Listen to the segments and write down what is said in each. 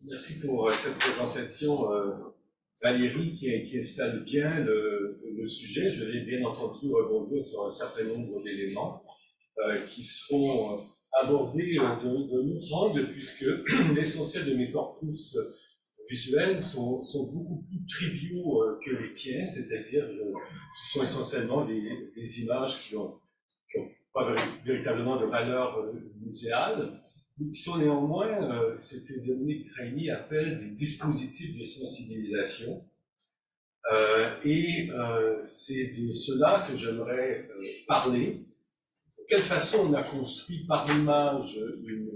Merci pour cette présentation, Valérie, qui installe bien le sujet. Je vais bien entendu rebondir sur un certain nombre d'éléments qui seront abordés de notre angle, puisque l'essentiel de mes corpus visuels sont beaucoup plus triviaux que les tiens, c'est-à-dire ce sont essentiellement des images qui n'ont pas véritablement de valeur muséale, mais qui sont néanmoins ce que Dominique Cragny appelle des dispositifs de sensibilisation. C'est de cela que j'aimerais parler. De quelle façon on a construit par l'image une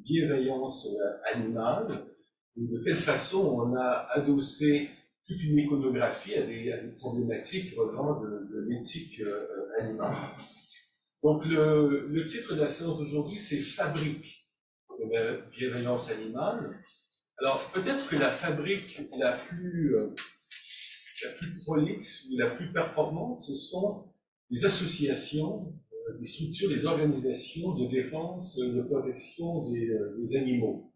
bienveillance animale, et de quelle façon on a adossé toute une iconographie à des problématiques relevant de l'éthique animale. Donc le titre de la séance d'aujourd'hui, c'est « Fabrique de la bienveillance animale ». Alors peut-être que la fabrique la plus prolixe ou la plus performante, ce sont les associations, les structures, les organisations de défense, de protection des animaux.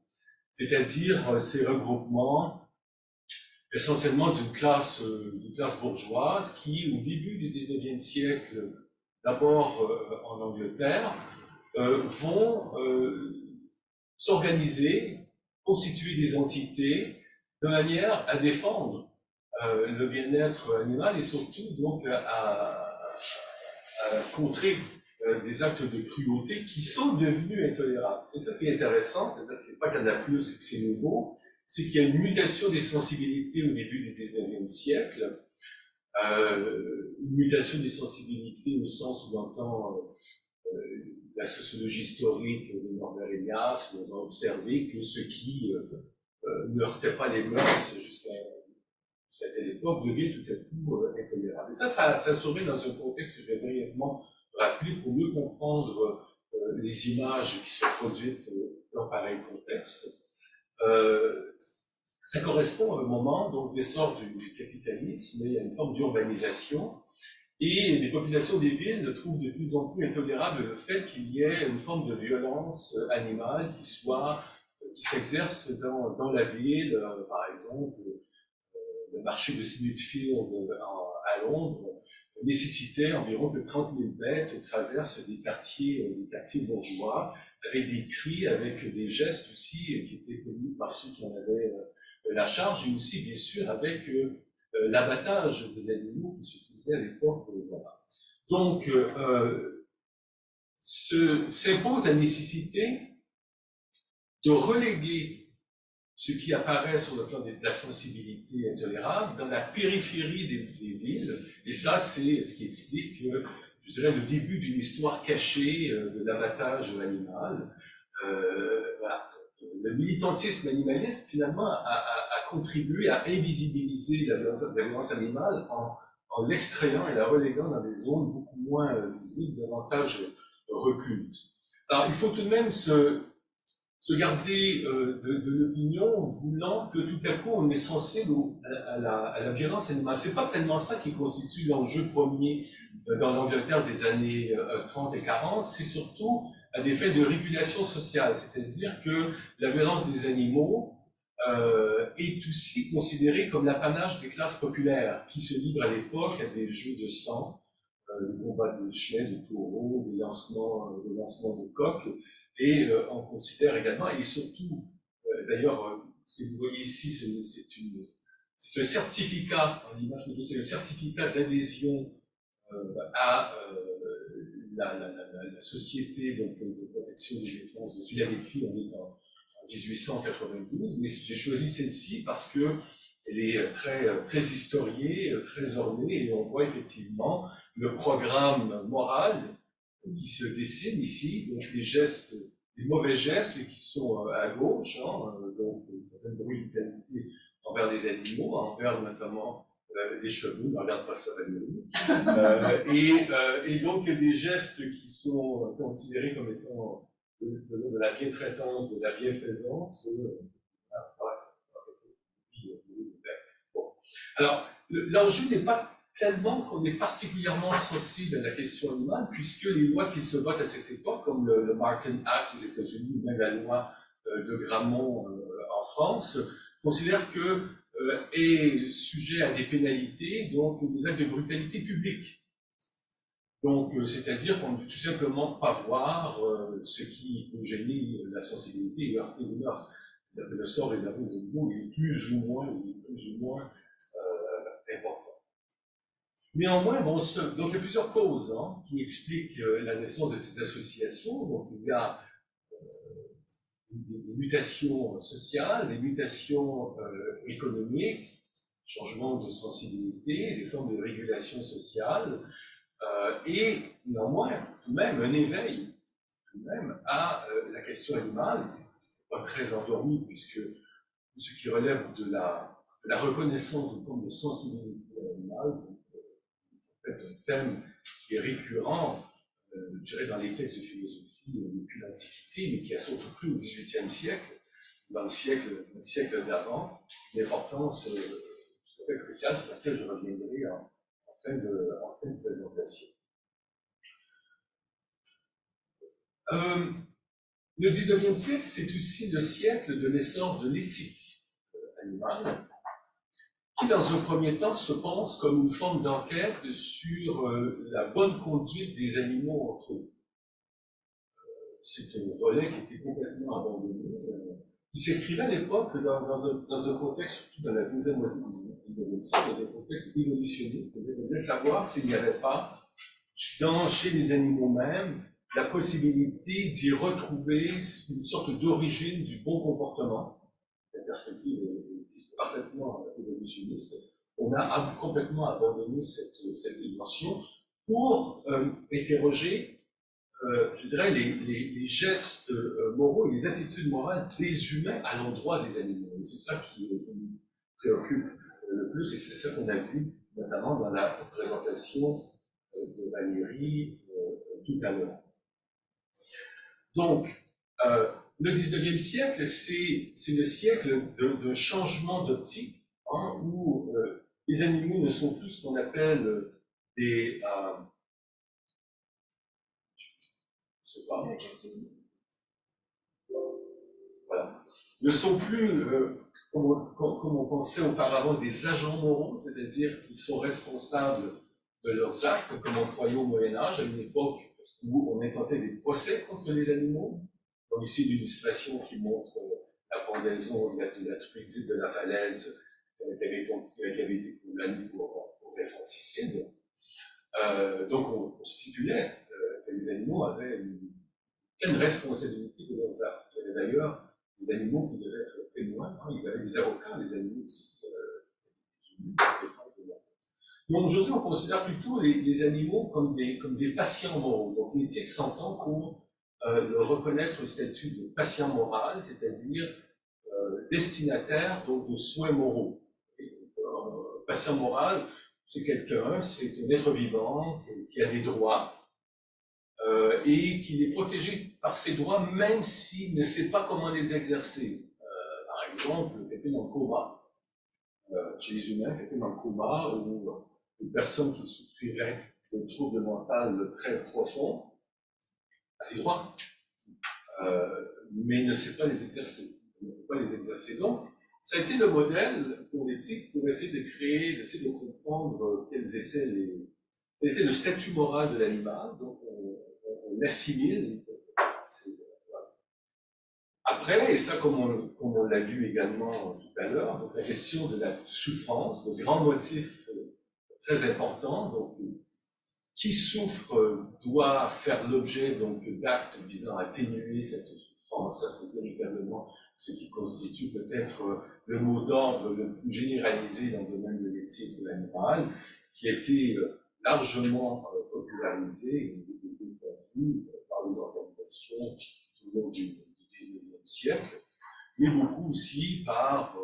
C'est-à-dire ces regroupements essentiellement d'une classe bourgeoise qui, au début du XIXe siècle, d'abord en Angleterre, vont s'organiser, constituer des entités de manière à défendre le bien-être animal et surtout donc à contrer des actes de cruauté qui sont devenus intolérables. C'est ça qui est intéressant, c'est pas qu'il y en a plus et que c'est nouveau, c'est qu'il y a une mutation des sensibilités au début du XIXe siècle, une mutation des sensibilités au sens où on entend la sociologie historique de Norbert Elias, où on a observé que ce qui ne heurtait pas les mœurs jusqu'à telle époque devient tout à coup intolérable. Et ça serait dans un contexte que je vais brièvement rappeler pour mieux comprendre les images qui sont produites dans pareil contexte. Ça correspond à un moment, donc, l'essor du capitalisme et à une forme d'urbanisation. Et les populations des villes trouvent de plus en plus intolérable le fait qu'il y ait une forme de violence animale qui s'exerce dans la ville. Par exemple, le marché de Smithfield à Londres nécessitait environ que 30 000 bêtes traversent des quartiers bourgeois, avec des cris, avec des gestes aussi qui étaient connus par ceux qui en avaient la charge, et aussi bien sûr avec l'abattage des animaux qui se faisait à l'époque. Voilà. Donc, s'impose la nécessité de reléguer ce qui apparaît sur le plan de la sensibilité intolérable dans la périphérie des villes, et ça c'est ce qui explique, je dirais, le début d'une histoire cachée de l'abattage animal. Voilà. Le militantisme animaliste, finalement, a contribué à invisibiliser la violence animale en l'extrayant et la reléguant dans des zones beaucoup moins visibles, davantage recluses. Alors, il faut tout de même se garder de l'opinion en voulant que tout à coup on est sensible à la violence animale. C'est pas tellement ça qui constitue l'enjeu premier dans l'Angleterre des années 30 et 40, c'est surtout un effet de régulation sociale, c'est-à-dire que la violence des animaux est aussi considérée comme l'apanage des classes populaires qui se livrent à l'époque à des jeux de sang, des combats de chiens, de taureaux, des lancements de coqs, et on considère également, et surtout, d'ailleurs, ce que vous voyez ici, c'est un certificat, en image, c'est le certificat d'adhésion à la société donc, de protection et de défense de Philadelphie, on est en 1892, mais j'ai choisi celle-ci parce qu'elle est très historiée, très ornée, et on voit effectivement le programme moral qui se dessine ici, donc les mauvais gestes qui sont à gauche, donc une certaine brutalité envers les animaux, envers notamment les chevaux, ne regarde pas ça, et donc des gestes qui sont considérés comme étant de la bientraitance, de la bienfaisance. Bon. Alors, l'enjeu n'est pas tellement qu'on est particulièrement sensible à la question animale, puisque les lois qui se votent à cette époque, comme le Martin Act aux États-Unis, ou même la loi de Grammont en France, considère que est sujet à des pénalités, donc des actes de brutalité publique. Donc, c'est-à-dire qu'on ne peut tout simplement pas voir ce qui peut gêner la sensibilité et heurter les mœurs. Le sort réservé aux animaux est plus ou moins important. Néanmoins, bon, donc il y a plusieurs causes qui expliquent la naissance de ces associations. Donc, il y a des mutations sociales, des mutations économiques, changement de sensibilité, des formes de régulation sociale, et néanmoins, même un éveil même à la question animale, pas très endormi, puisque tout ce qui relève de la reconnaissance d'une forme de sensibilité animale, en fait, un thème qui est récurrent, je dirais, dans les textes de philosophie depuis l'Antiquité, mais qui a surtout pris au XVIIIe siècle, dans le siècle d'avant, une importance tout à fait cruciale sur laquelle je reviendrai en fin de présentation. Le XIXe siècle, c'est aussi le siècle de l'essor de l'éthique animale, qui, dans un premier temps, se pense comme une forme d'enquête sur la bonne conduite des animaux entre eux. C'est un volet qui était complètement abandonné, qui s'inscrivait à l'époque dans un contexte, surtout dans la deuxième moitié du XIXe siècle, dans un contexte évolutionniste, c'est-à-dire de savoir s'il n'y avait pas, chez les animaux mêmes, la possibilité d'y retrouver une sorte d'origine du bon comportement. La perspective est parfaitement évolutionniste. On a complètement abandonné cette dimension pour interroger, je dirais, les gestes moraux et les attitudes morales des humains à l'endroit des animaux. Et c'est ça qui nous préoccupe le plus, et c'est ça qu'on a vu notamment dans la présentation de Valérie tout à l'heure. Donc, le XIXe siècle, c'est le siècle d'un changement d'optique, où les animaux ne sont plus ce qu'on appelle des... je sais pas, voilà, ne sont plus, comme on pensait auparavant, des agents moraux, c'est-à-dire qu'ils sont responsables de leurs actes, comme on croyait au Moyen-Âge, à une époque où on intentait des procès contre les animaux. Donc ici, une illustration qui montre la pendaison de la truite de la falaise qui avait été condamnée pour infanticide. Donc on stipulait que les animaux avaient une pleine responsabilité de leurs actes. Il y avait d'ailleurs des animaux qui devaient être témoins, ils avaient des avocats, les animaux aussi. Donc aujourd'hui, on considère plutôt les animaux comme des patients moraux. Donc l'éthique s'entend pour reconnaître le statut de patient moral, c'est-à-dire destinataire donc, de soins moraux. Patient moral, c'est quelqu'un, c'est un être vivant qui a des droits et qui est protégé par ses droits même s'il ne sait pas comment les exercer. Par exemple, quelqu'un dans le coma, chez les humains, quelqu'un dans le coma ou une personne qui souffrirait de troubles mentaux très profonds a des droits, mais ne sait pas les exercer. Ne peut pas les exercer. Donc, ça a été le modèle pour l'éthique pour essayer d'essayer de comprendre quel était le statut moral de l'animal. Donc, on assimile. Après, et ça, comme on l'a vu également tout à l'heure, donc la question de la souffrance, le grand motif très important. Donc, qui souffre doit faire l'objet d'actes visant à atténuer cette souffrance. Ça, c'est véritablement ce qui constitue peut-être le mot d'ordre le plus généralisé dans le domaine de l'éthique de l'animal, qui a été largement popularisé et défendu par les organisations tout au long du XIXe siècle, mais beaucoup aussi par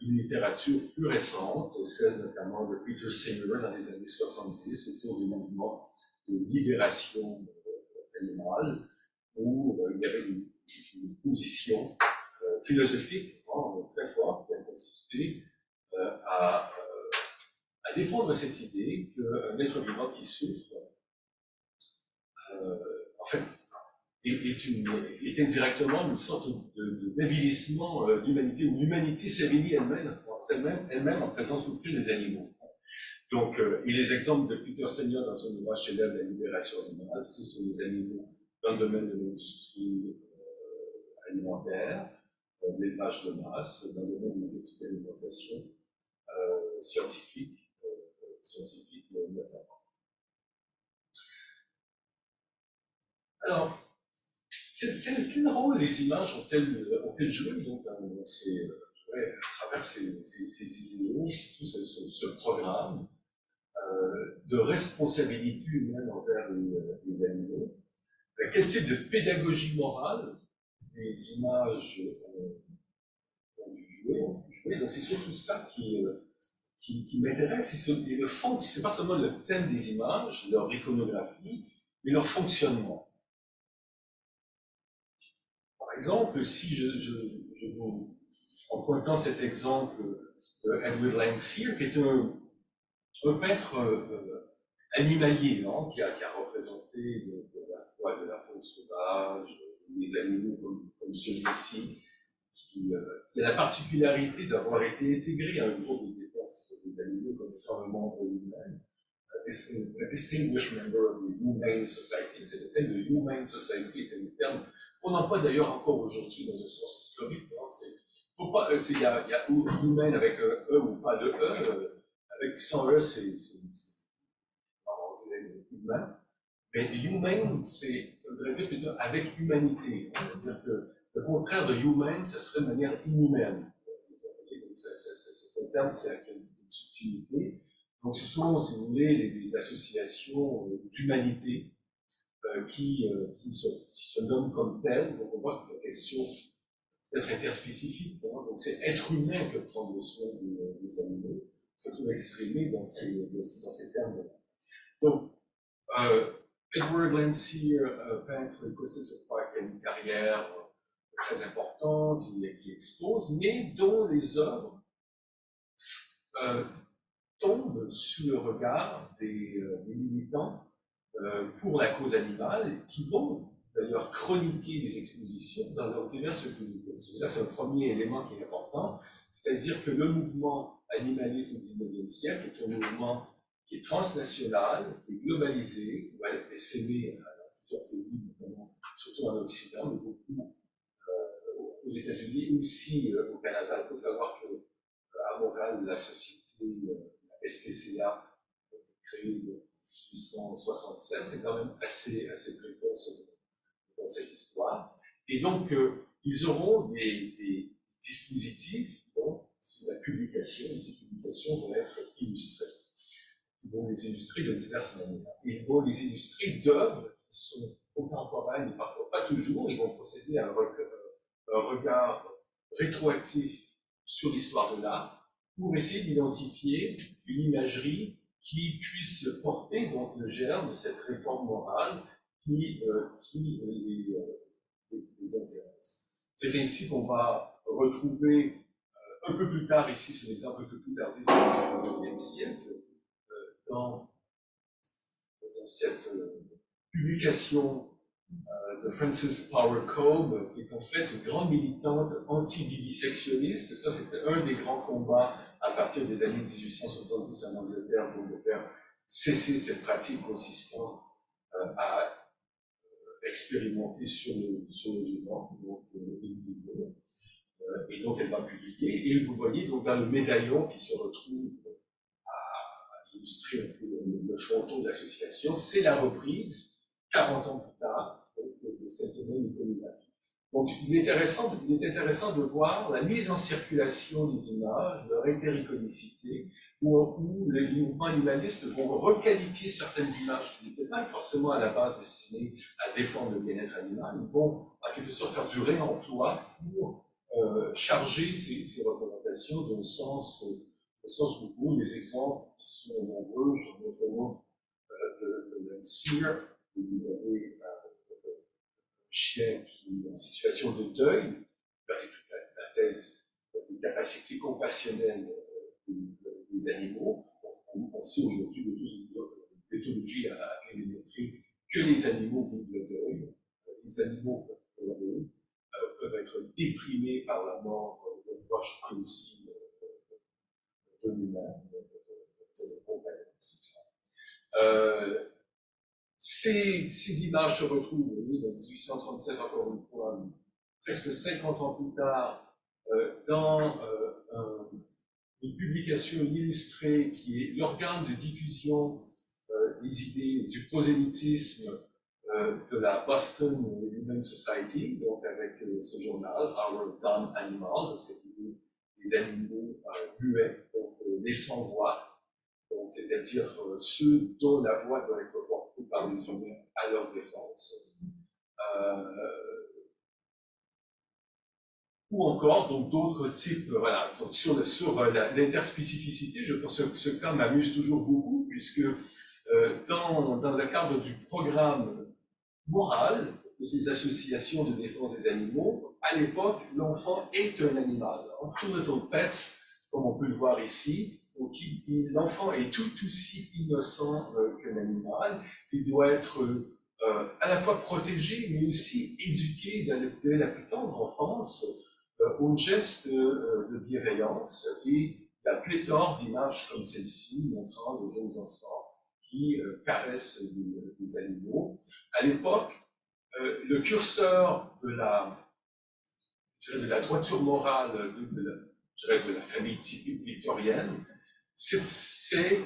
une littérature plus récente, celle notamment de Peter Singer dans les années 70, autour du mouvement de libération animale, où il y avait une position philosophique très forte qui a consisté à défendre cette idée qu'un être vivant qui souffre, en fait, est indirectement une sorte d'avilissement de l'humanité, où l'humanité s'avilit elle-même en faisant souffrir les animaux. Donc, et les exemples de Peter Senior dans son ouvrage célèbre La libération animale, ce sont les animaux dans le domaine de l'industrie alimentaire, l'élevage de masse, dans le domaine des expérimentations scientifiques notamment. Alors, quel rôle les images ont-elles joué donc, à travers ces idéaux, tout ce programme de responsabilité humaine envers les animaux? Quel type de pédagogie morale les images ont pu jouer? Donc c'est surtout ça qui m'intéresse. Et le fond, c'est pas seulement le thème des images, leur iconographie, mais leur fonctionnement. Par exemple, si je vous, en pointant cet exemple de Edward Landseer, qui est un peintre animalier, hein, qui a représenté de la faune sauvage, des animaux comme celui-ci, qui a la particularité d'avoir été intégré à un groupe de défense des animaux comme étant un membre lui-même, a distinguished member of the Humane Society. C'est le terme de Humane Society est un terme qu'on emploie d'ailleurs encore aujourd'hui dans un sens historique. Il y a humain avec un E ou pas de E. Avec sans E, c'est humain. Mais humane, ça voudrait dire plutôt avec humanité. C'est-à-dire que le contraire de human, ce serait de manière inhumaine. C'est un terme qui a une subtilité. Donc ce sont, si vous voulez, des associations d'humanité qui se nomment comme telles. Donc on voit que la question peut être interspécifique. Hein. Donc c'est être humain que prendre soin des animaux, se trouve exprimé dans ces termes-là. Donc, Edward Landseer, peintre écossais, je crois, qui a une carrière très importante, qui expose, mais dont les œuvres tombent sous le regard des militants pour la cause animale, qui vont d'ailleurs chroniquer des expositions dans leurs diverses publications. Là, c'est un premier élément qui est important, c'est-à-dire que le mouvement animaliste au XIXe siècle est un mouvement qui est transnational, qui est globalisé, qui va s'aimer dans plusieurs pays, notamment, surtout en Occident, mais beaucoup aux États-Unis, aussi au Canada. Il faut savoir qu'à Montréal, la société, la SPCA, créée en 1867, c'est quand même assez précoce dans cette histoire. Et donc, ils auront des dispositifs dont la publication, ces publications vont être illustrées. Ils vont les illustrer de diverses manières. Ils vont les illustrer d'œuvres qui sont contemporaines, et parfois pas toujours. Ils vont procéder à un regard rétroactif sur l'histoire de l'art pour essayer d'identifier une imagerie qui puisse porter donc le germe de cette réforme morale qui les intéresse. C'est ainsi qu'on va retrouver un peu plus tard, ici c'est un exemple un peu plus tardif du XIXe siècle, dans cette publication de Frances Power Cobbe, qui est en fait une grande militante anti-vivisectionniste. Ça, c'était un des grands combats à partir des années 1870 en Angleterre pour faire cesser cette pratique consistant à expérimenter sur le vivant, donc et donc elle va publier. Et vous voyez donc dans le médaillon qui se retrouve à illustrer un peu le fronton de l'association, c'est la reprise, 40 ans plus tard, de cette même iconographie. Donc il est intéressant de voir la mise en circulation des images, leur intericonicité, où les mouvements animalistes vont requalifier certaines images qui n'étaient pas forcément à la base destinées à défendre le bien-être animal. Ils vont en quelque sorte faire du réemploi pour charger ces représentations d'un sens nouveau. Les exemples qui sont nombreux, notamment de Landseer, vous avez un chien qui est en situation de deuil, c'est toute la thèse des capacités compassionnelles des animaux. On sait aujourd'hui de toute l'éthologie à démontrer que les animaux vivent le deuil. les animaux peuvent pleurer, peuvent être déprimés par la mort de proches et aussi de l'humain, de compagnon. Ces images se retrouvent, vous voyez, en 1837, encore une fois, presque 50 ans plus tard, dans une publication illustrée qui est l'organe de diffusion des idées du prosélytisme de la Boston Human Society, donc avec ce journal, Our Dumb Animals, donc cette idée des animaux muets, donc les sans-voix, c'est-à-dire ceux dont la voix doit être portée par les humains à leur défense. Ou encore donc d'autres types, voilà, donc sur l'interspécificité, je pense que ce cas m'amuse toujours beaucoup, puisque dans le cadre du programme moral de ces associations de défense des animaux, à l'époque, l'enfant est un animal. En Two Little Pets, comme on peut le voir ici, l'enfant est tout aussi innocent qu'un animal. Il doit être à la fois protégé, mais aussi éduqué dès la plus tendre enfance aux gestes de bienveillance. Et il y a pléthore d'images comme celle-ci montrant de jeunes enfants qui caressent des animaux. À l'époque, le curseur de la droiture morale de la famille typique victorienne, c'est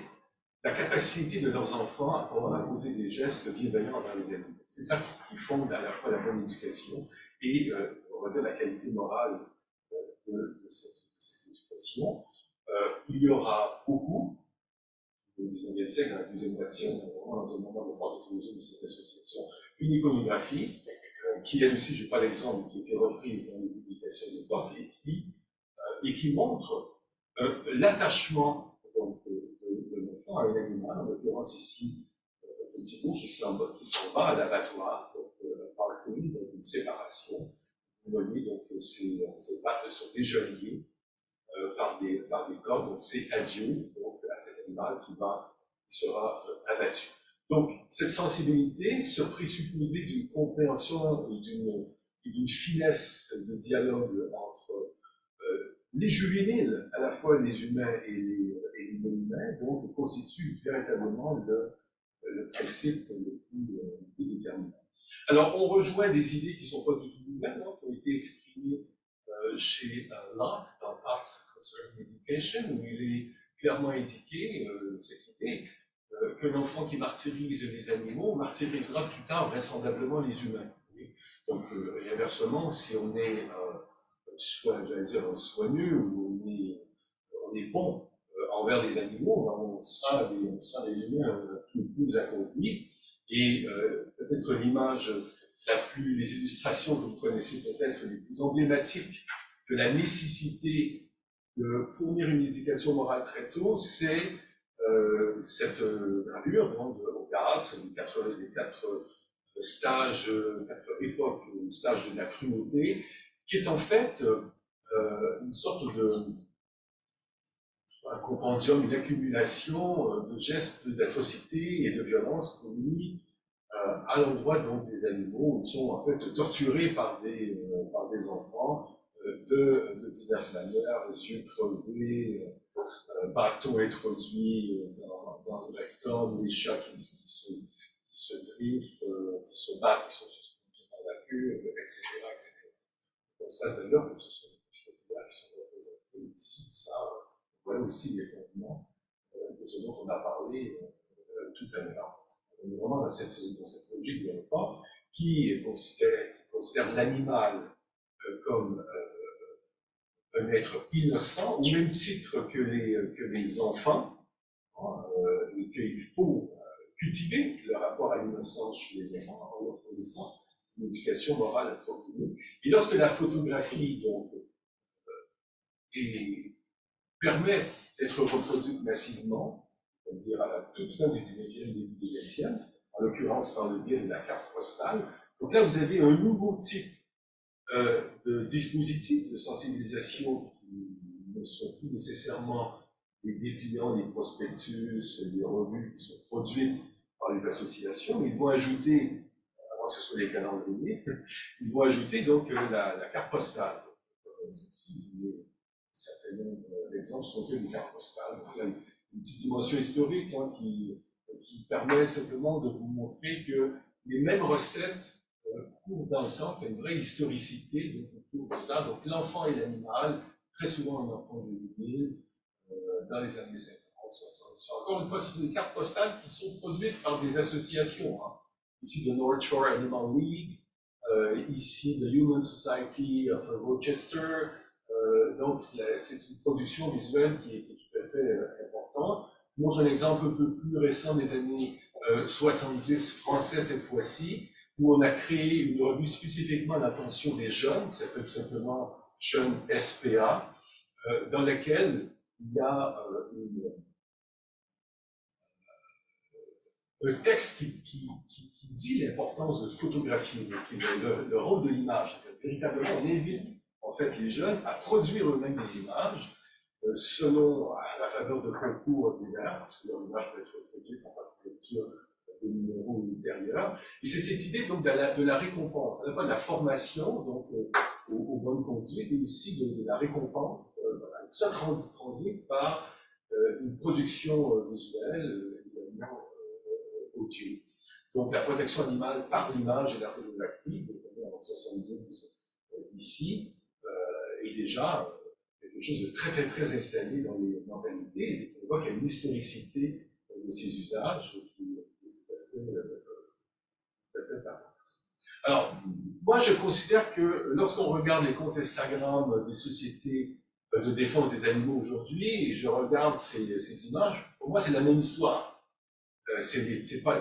la capacité de leurs enfants à poser des gestes bienveillants envers les animaux. C'est ça qui fonde à la fois la bonne éducation et, on va dire, la qualité morale de cette éducation. Il y aura beaucoup, au XIXe siècle, dans la deuxième version, dans un moment de forte autorisation de ces associations, une iconographie qui, elle aussi, je n'ai pas l'exemple, qui a été reprise dans les publications de l'époque et qui montre l'attachement de l'enfant à un animal, en l'occurrence ici, un petit bout qui s'en va à l'abattoir, par le pays, donc une séparation. Vous voyez, donc ces pattes sont déjà liées par des cordes, donc c'est adieu donc, à cet animal qui sera abattu. Donc, cette sensibilité se présupposait d'une compréhension et d'une finesse de dialogue entre les juvéniles, à la fois les humains et les non-humains, donc constitue véritablement le principe le plus déterminant. Alors, on rejoint des idées qui ne sont pas du tout nouvelles, hein, qui ont été exprimées chez Locke dans Arts Concerning Education, où il est clairement indiqué cette idée qu'un enfant qui martyrise les animaux martyrisera plus tard vraisemblablement les humains. Oui. Donc, et inversement, si on est soigneux ou on est bon envers les animaux, on sera des humains plus accomplis. Et peut-être l'image les illustrations que vous connaissez peut-être les plus emblématiques de la nécessité de fournir une éducation morale très tôt, c'est cette gravure donc, au Garatz, les quatre stages, 4 époques, le stage de la cruauté, qui est en fait une sorte un compendium, une accumulation de gestes d'atrocité et de violence commis à l'endroit donc des animaux. Ils sont en fait torturés par des enfants de diverses manières, yeux crevés, bâtons introduits dans le rectum, les chats qui se griffent, qui se battent, qui sont suspendus par la queue, etc., etc. On constate d'ailleurs que ce sont des choses qui sont représentées ici. Ça, voilà aussi les fondements de ce dont on a parlé tout à l'heure. On est vraiment dans cette logique de repas qui considère l'animal comme un être innocent, au même titre que les enfants, hein, et qu'il faut cultiver le rapport à l'innocence chez les enfants en leur fournissant une éducation morale appropriée. Et lorsque la photographie donc, permet d'être reproduite massivement, c'est-à-dire à la toute fin du 19e, début du 20e, en l'occurrence par le biais de la carte postale. Donc là, vous avez un nouveau type de dispositifs de sensibilisation qui ne sont plus nécessairement les dépliants, les prospectus, les revues qui sont produites par les associations, mais ils vont ajouter que ce soit des calendriers, ils vont ajouter donc la carte postale. Ici, un certain nombre d'exemples sont faits des cartes postales. Donc, là, une petite dimension historique hein, qui permet simplement de vous montrer que les mêmes recettes courent dans le temps, qu'il y a une vraie historicité donc, autour de ça. Donc l'enfant et l'animal, très souvent un enfant juvénile, dans les années 50, 60. Encore une fois, ce sont des cartes postales qui sont produites par des associations. Hein. Ici, the North Shore Animal League, ici, the Human Society of Rochester. Donc, c'est une production visuelle qui est tout à fait importante. Je montre un exemple un peu plus récent des années 70, français cette fois-ci, où on a créé une revue spécifiquement à l'attention des jeunes, qui s'appelle tout simplement Jeunes SPA, dans laquelle il y a un texte qui dit l'importance de photographier, le rôle de l'image. Véritablement, on invite en fait les jeunes à produire eux-mêmes des images, selon à la faveur de concours divers, parce que leur image peut être produite par la lecture de numéros ultérieurs. Et c'est cette idée donc de la récompense, à la fois de la formation donc aux bonnes conduites et aussi de la récompense. Voilà. Tout ça transite par une production visuelle, évidemment audio. Donc la protection animale par l'image et la photographie, en 72 ici, est déjà quelque chose de très très très installé dans les mentalités. Et on voit qu'il y a une historicité de ces usages qui est tout à fait parfaite. Alors, moi je considère que lorsqu'on regarde les comptes Instagram des sociétés de défense des animaux aujourd'hui, et je regarde ces images, pour moi c'est la même histoire. C'est pas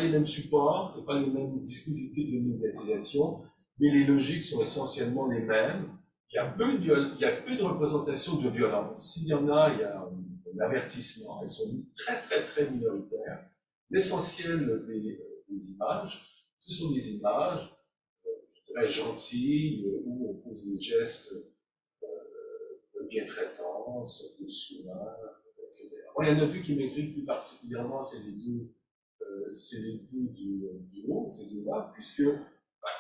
les mêmes supports, c'est pas les mêmes dispositifs de médiatisation, mais les logiques sont essentiellement les mêmes. Il y a peu de représentation de violence. S'il y en a, il y a un avertissement. Elles sont très, très, très minoritaires. L'essentiel des images, ce sont des images, je dirais, gentilles, où on pose des gestes de bien-traitance, de soin, etc. Bon, il y en a deux qui m'intriguent plus particulièrement, c'est les deux du haut, ces deux-là, puisque,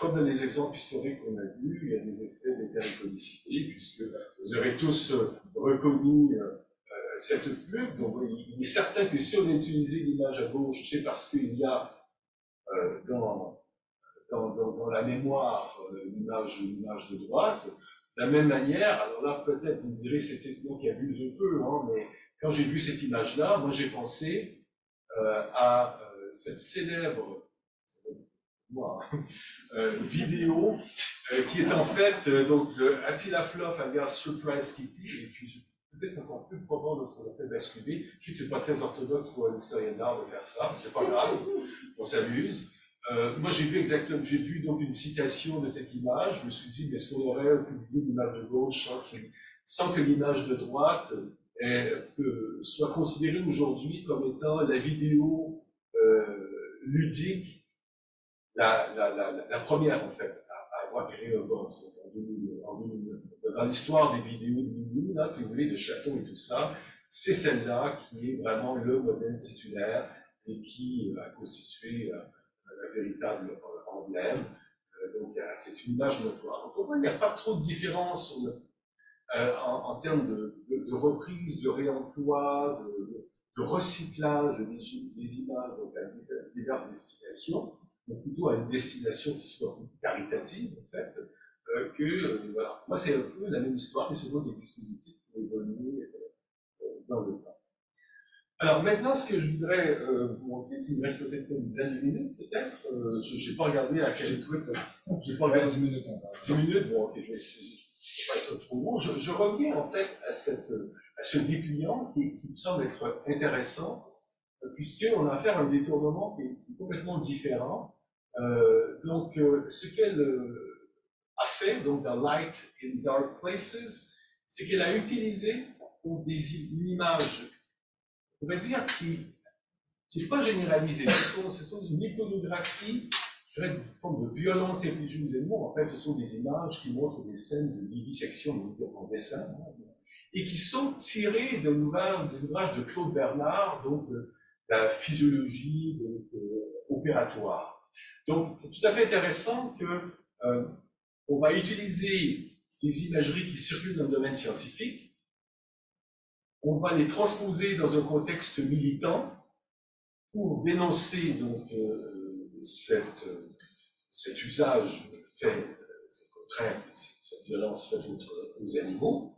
comme dans les exemples historiques qu'on a vus, il y a des effets d'hétérocodicité, puisque vous aurez tous reconnu cette pub. Donc, il est certain que si on a utilisé l'image à gauche, c'est parce qu'il y a dans la mémoire l'image de droite. De la même manière, alors là, peut-être, vous me direz, c'est peut-être moi qui abuse un peu, hein, mais quand j'ai vu cette image-là, moi j'ai pensé à cette célèbre vidéo qui est en fait donc Attila Fluff against Surprise Kitty, et puis peut-être encore plus probant lorsqu'on a fait basculer. Je sais que c'est pas très orthodoxe pour un historien d'art de faire ça, mais c'est pas grave, on s'amuse. Moi j'ai vu donc une citation de cette image, je me suis dit, mais est-ce qu'on aurait publié l'image de gauche sans que l'image de droite soit considérée aujourd'hui comme étant la vidéo ludique, la première en fait à avoir créé un buzz en 2009. Dans l'histoire des vidéos de Minou, là, si vous voulez, de chatons et tout ça, c'est celle-là qui est vraiment le modèle titulaire et qui a constitué un véritable emblème. Donc c'est une image notoire. Donc pour moi, il n'y a pas trop de différence en termes de reprise, de réemploi, de recyclage des images donc à diverses destinations, mais plutôt à une destination qui soit caritative, en fait, voilà. Moi, c'est un peu la même histoire, mais c'est des dispositifs qui évoluent dans le temps. Alors maintenant, ce que je voudrais vous montrer, il me reste peut-être une dizaine de minutes, peut-être. Je n'ai pas regardé à quel truc. J'ai pas regardé 10 minutes encore. 10 minutes, bon, ok, je vais essayer. Pas être trop long. Je reviens en fait à ce dépliant qui me semble être intéressant, puisqu'on a affaire à un détournement qui est complètement différent. Donc, ce qu'elle a fait donc, dans Light in Dark Places, c'est qu'elle a utilisé une image, on va dire, qui n'est pas généralisée. Ce sont une iconographie, je dirais, une forme de violence infligée aux animaux. En fait, ce sont des images qui montrent des scènes de vivisection en dessin, et qui sont tirées d'un ouvrage de Claude Bernard, donc la physiologie opératoire. Donc, c'est tout à fait intéressant que on va utiliser des imageries qui circulent dans le domaine scientifique, on va les transposer dans un contexte militant pour dénoncer donc cet usage fait, cette contrainte, cette violence faite aux animaux,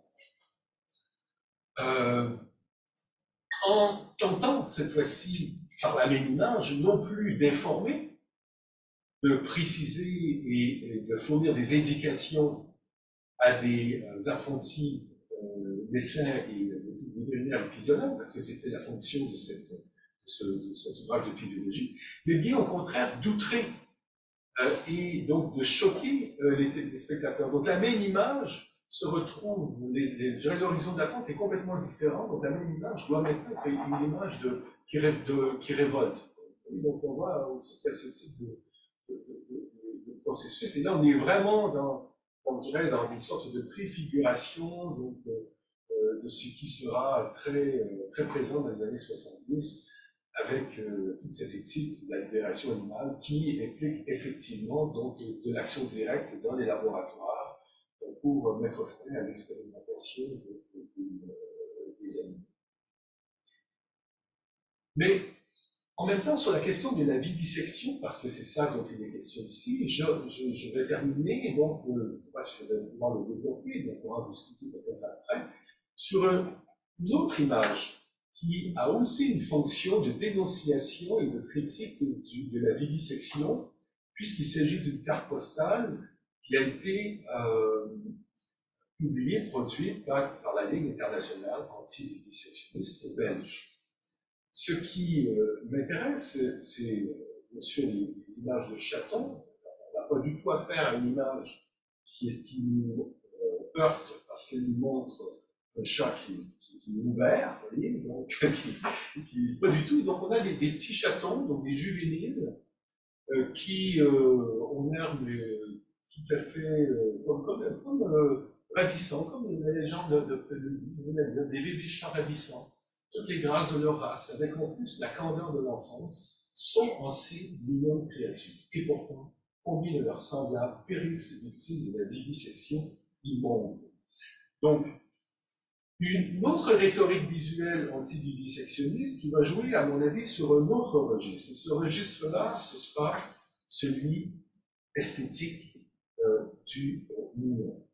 en tentant cette fois-ci par la même image non plus d'informer, de préciser et de fournir des indications à des apprentis médecins et vétérinaires épisodiens, parce que c'était la fonction de cet ouvrage de physiologie, mais bien au contraire d'outrer et donc de choquer les spectateurs. Donc la même image se retrouve, l'horizon d'attente est complètement différent, donc la même image doit maintenant être une image qui révolte. Et donc on voit aussi qu'il y a ce type de processus, et là on est vraiment on dirait, dans une sorte de préfiguration donc, de ce qui sera très présent dans les années 70, avec toute cette éthique de la libération animale qui implique effectivement donc, de l'action directe dans les laboratoires pour mettre fin à l'expérimentation des animaux. Mais en même temps, sur la question de la vivisection, parce que c'est ça dont il est question ici, je vais terminer, donc je ne sais pas si je vais pouvoir le développer, donc on va en discuter peut-être après, sur une autre image qui a aussi une fonction de dénonciation et de critique de la vivisection, puisqu'il s'agit d'une carte postale qui a été publiée, produite par la Ligue internationale anti-vivisectionniste belge. Ce qui m'intéresse, c'est bien sûr les images de chatons. On n'a pas du tout affaire à une image qui nous heurte parce qu'elle nous montre un chat qui est ouvert, vous voyez, donc pas du tout. Donc on a des petits chatons, donc des juvéniles, qui ont l'air tout à fait comme ravissants, comme la légende des bébés chats ravissants. Toutes les grâces de leur race, avec en plus la candeur de l'enfance, sont en ces mignonnes créatures. Et pourtant, combien de leurs semblables périssent victimes de la vivisection immonde. Donc, une autre rhétorique visuelle anti-vivisectionniste qui va jouer, à mon avis, sur un autre registre. Et ce registre-là, ce sera celui esthétique du mignon.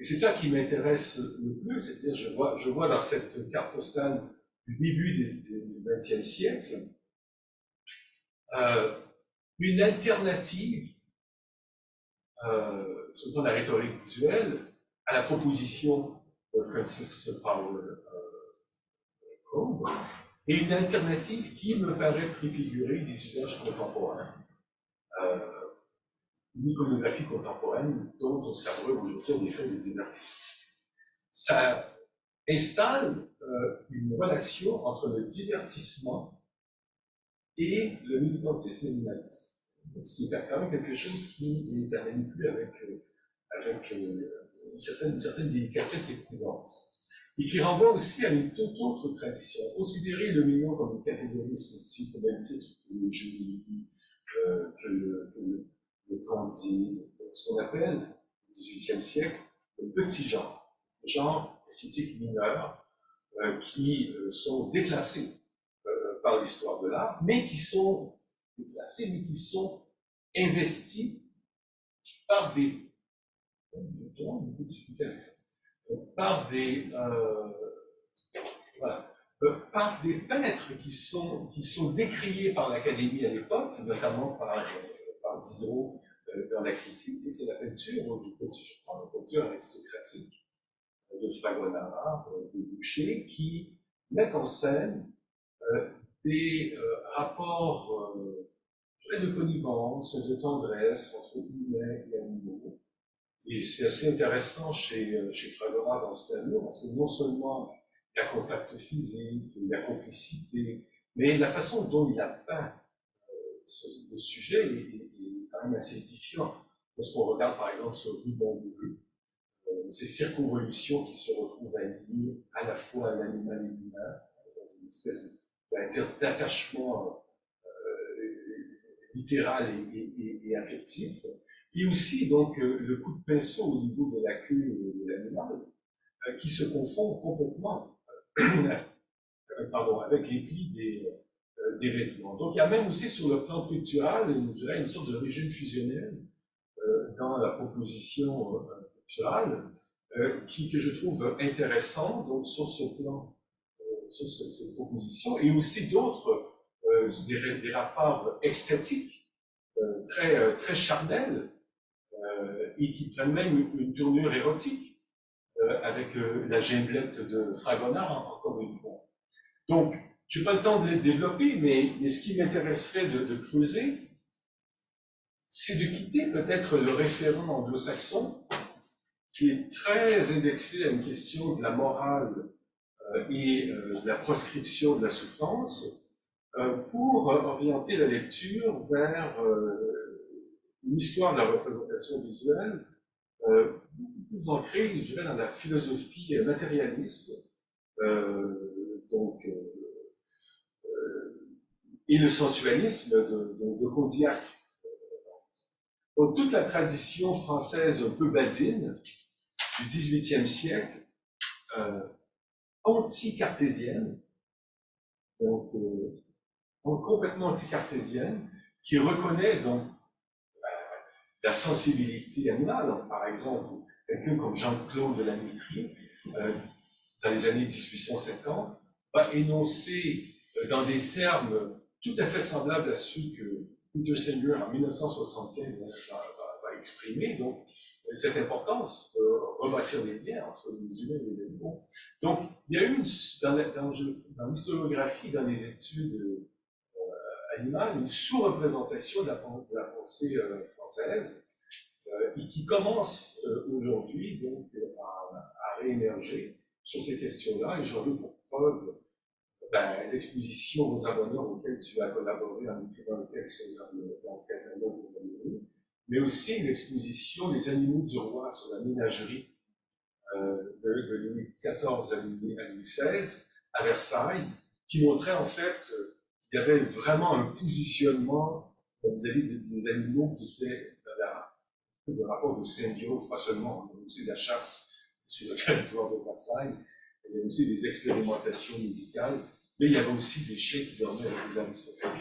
Et c'est ça qui m'intéresse le plus, c'est-à-dire je vois dans cette carte postale du début du XXe siècle une alternative, sur le plan de la rhétorique visuelle, à la proposition de Francis Powell Combe, et une alternative qui me paraît préfigurer des usages contemporains, une iconographie contemporaine dont on servirait aujourd'hui des faits de divertissement. Ça installe une relation entre le divertissement et le militantisme animaliste. Ce qui est quand même quelque chose qui est à manipuler avec une certaine délicatesse et prudence. Et qui renvoie aussi à une toute autre tradition. Considérer le mignon comme une catégorie esthétique, au même titre que le joli, que le candide, ce qu'on appelle, au XVIIIe siècle, le petit genre esthétique mineur, qui sont déclassés par l'histoire de l'art, mais qui sont déclassés, mais qui sont investis par des par des voilà, par des peintres qui sont décriés par l'Académie à l'époque, notamment par Diderot dans la critique, et c'est la peinture du petit genre, la peinture aristocratique de Fragonard, de Boucher, qui mettent en scène des rapports de connivence, de tendresse entre humains et animaux. Et c'est assez intéressant chez Fragonard dans ce tableau, parce que non seulement il y a contact physique, il y a complicité, mais la façon dont il a peint le sujet est quand même assez édifiant. Lorsqu'on regarde par exemple ce ruban bleu, ces circonvolutions qui se retrouvent alignées à la fois à l'animal et l'humain, dans une espèce d'attachement littéral et affectif, et aussi donc le coup de pinceau au niveau de la queue de l'animal, qui se confond complètement avec les plis des vêtements. Donc il y a même aussi sur le plan culturel, une sorte de régime fusionnel dans la proposition culturelle que je trouve intéressant donc sur ce plan, sur cette proposition, et aussi d'autres, des rapports extatiques très charnels et qui prennent même une tournure érotique avec la gimblette de Fragonard, encore une fois. Donc, je n'ai pas le temps de les développer, mais ce qui m'intéresserait de creuser, c'est de quitter peut-être le référent anglo-saxon, qui est très indexé à une question de la morale et de la proscription de la souffrance, pour orienter la lecture vers une histoire de la représentation visuelle beaucoup plus ancrée, je dirais, dans la philosophie matérialiste, donc, et le sensualisme de Condillac. Donc, toute la tradition française un peu badine du XVIIIe siècle, anti-cartésienne, donc complètement anti-cartésienne, qui reconnaît donc la sensibilité animale. Donc, par exemple, quelqu'un comme Jean-Claude de la Métrie, dans les années 1850, va énoncer dans des termes tout à fait semblables à ceux que Peter Singer en 1975 va exprimer, donc cette importance de rebâtir des liens entre les humains et les animaux. Donc, il y a eu dans l'historiographie, dans les études animales, une sous-représentation de la pensée française, et qui commence aujourd'hui donc à réémerger sur ces questions-là, et j'en veux pour preuve l'exposition aux abonneurs auxquels tu as collaboré en écrivant le texte dans le catalogue de Valérie, mais aussi l'exposition des animaux du roi sur la ménagerie de Louis XIV à Louis XVI à Versailles, qui montrait en fait qu'il y avait vraiment un positionnement vis-à-vis des animaux qui étaient dans le rapport de symbiose, pas seulement, mais aussi de la chasse sur le territoire de Versailles. Il y avait aussi des expérimentations médicales, mais il y avait aussi des chiens qui dormaient avec des aristocrates